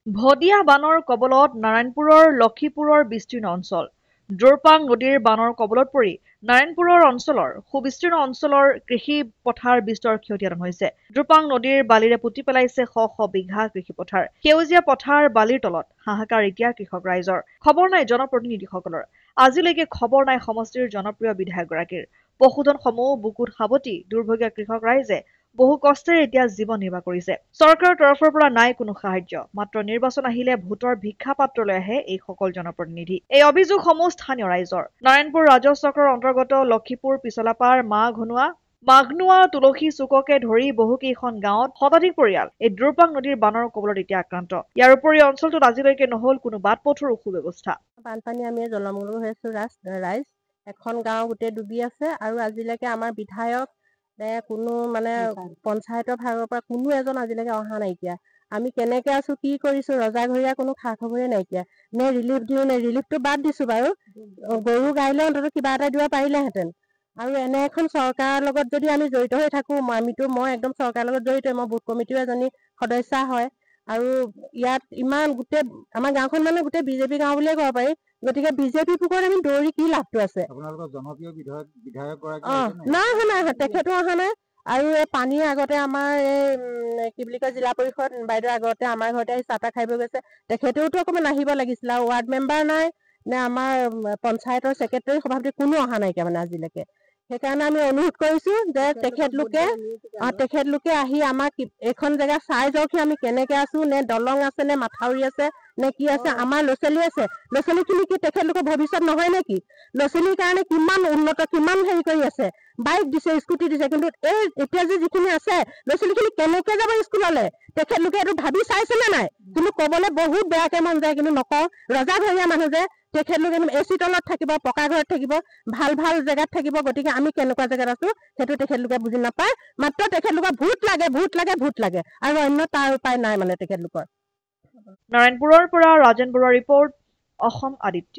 ভদিয়া বানৰ কবলত নাৰায়ণপুৰৰ লক্ষীপুৰৰ বিস্তীৰ্ণ অঞ্চল দুৰ্পাং নদীৰ বানৰ কবলত পৰি নাৰায়ণপুৰৰ অঞ্চলৰ সুবিস্তীৰ্ণ অঞ্চলৰ কৃষি পথাৰ বিস্তৰ ক্ষতিসাধন হৈছে। দুৰ্পাং নদীৰ বালিৰে পুতি পেলাইছে শ শ বিঘা কৃষি পথাৰ। সেউজীয়া পথাৰ বালিৰ তলত হাহাকাৰ এতিয়া কৃষক ৰাইজৰ। খবৰ নাই জনপ্ৰতিনিধিসকলৰ। আজিলৈকে খবৰ নাই সমষ্টিৰ জনপ্ৰিয় বিধায়কগৰাকীৰ। পশুধনসমূহ বুকুত সাৱটি দুৰ্ভগীয়া কৃষক ৰাইজে বহু কষ্টেৰে এতিয়া জীৱন নিৰ্বাহ কৰিছে। চৰকাৰৰ তৰফৰ পৰা নাই কোনো সাহায্য। মাত্ৰ নিৰ্বাচন আহিলে ভোটৰ ভিক্ষা পাত্ৰলৈ আহে এইসকল জনপ্ৰতিনিধি। এই অভিযোগসমূহ স্থানীয় ৰাইজৰ। নাৰায়ণপুৰ ৰাজহ চক্ৰৰ অন্তৰ্গত লক্ষীপুৰ পিছলাপাৰ মাঘনোৱা তুলসী চুককে ধৰি বহুকেইখন গাঁৱত শতাধিক পৰিয়াল এই দুৰ্পাং নদীৰ বানৰ কবলত এতিয়া আক্ৰান্ত। ইয়াৰ উপৰি অঞ্চলটোত আজিলৈকে নহল কোনো বাট পথৰ সুব্যৱস্থা। বানপানী আমি জলমগ্ন হৈ আছো ৰাইজ। এখন গাঁও গোটেই ডুবি আছে আৰু আজিলৈকে আমাৰ বিধায়ক কোনো পঞ্চায়তৰ ভাগৰ পৰা কোনো এজন আজিলৈকে অহা নাইকিয়া। আমি কেনেকে আছো কি কৰিছো ৰজাঘৰীয়া কোনো খা খবৰে নাইকিয়া। নে ৰিলিফ দিও নে ৰিলিফটো বাদ দিছো বাৰু গৰু গাইলে অন্তত কিবা এটা দিব পাৰিলেহেঁতেন। আৰু এনে এখন চৰকাৰৰ লগত যদি আমি জড়িত হৈ থাকো মই একদম চৰকাৰৰ লগত জড়িত। মই বুথ কমিটিও এজনী সদস্যা হয় আৰু ইয়াত ইমান গোটেই আমাৰ গাঁওখন গোটেই বিজেপি গাঁও বুলিয়ে ক'ব পাৰি। গতিকে বিজেপি পুকৰত আমি দৌৰি কি লাভটো আছে? আপোনালোকৰ জনপ্ৰিয় বিধায়ক নাই তেখেতো অহা নাই। আৰু এই পানীৰ আগতে আমাৰ এই কি বুলি কয় জিলা পৰিষদ বাইদেউ আগতে আমাৰ ঘৰতে আহি চাহ তাহ খাই বৈ গৈছে। তেখেতেওতো অকণমান আহিব লাগিছিল। আৰু ৱাৰ্ড মেম্বাৰ নাই নে আমাৰ পঞ্চায়তৰ ছেক্ৰেটাৰী সভাপতি কোনো অহা নাইকিয়া আজিলৈকে। সেইকাৰণে আমি অনুৰোধ কৰিছো যে তেখেতলোকে আহি আমাক এইখন জেগা চাই যাওকহি আমি কেনেকে আছো, নে দলং আছে নে মাথাউৰি আছে নে কি আছে। আমাৰ ল'ৰা ছোৱালী আছে, ল'ৰা ছোৱালীখিনি কি তেখেতলোকৰ ভৱিষ্যত নহয় নেকি? ল'ৰা ছোৱালীৰ কাৰণে কিমান উন্নত কিমান হেৰি কৰি আছে, বাইক দিছে স্কুটি দিছে, কিন্তু এতিয়া যিখিনি আছে ল'ৰা ছোৱালীখিনি কেনেকে যাব স্কুললৈ তেখেতলোকে এইটো ভাবি চাইছে নে নাই? কিন্তু কবলৈ বহুত বেয়াকে মন যায়, কিন্তু নকওঁ। ৰজাঘৰীয়া মানুহ যে তেখেতলোকে এচি তলত থাকিব, পকা ঘৰত থাকিব, ভাল ভাল জেগাত থাকিব। গতিকে আমি কেনেকুৱা জেগাত আছো সেইটো তেখেতলোকে বুজি নাপায়। মাত্ৰ তেখেতলোকৰ ভোট লাগে আৰু অন্য তাৰ উপায় নাই তেখেতলোকৰ। নাৰায়ণপুৰৰ পৰা ৰাজেন বৰুৱা ৰিপৰ্ট, অসম আদিত্য।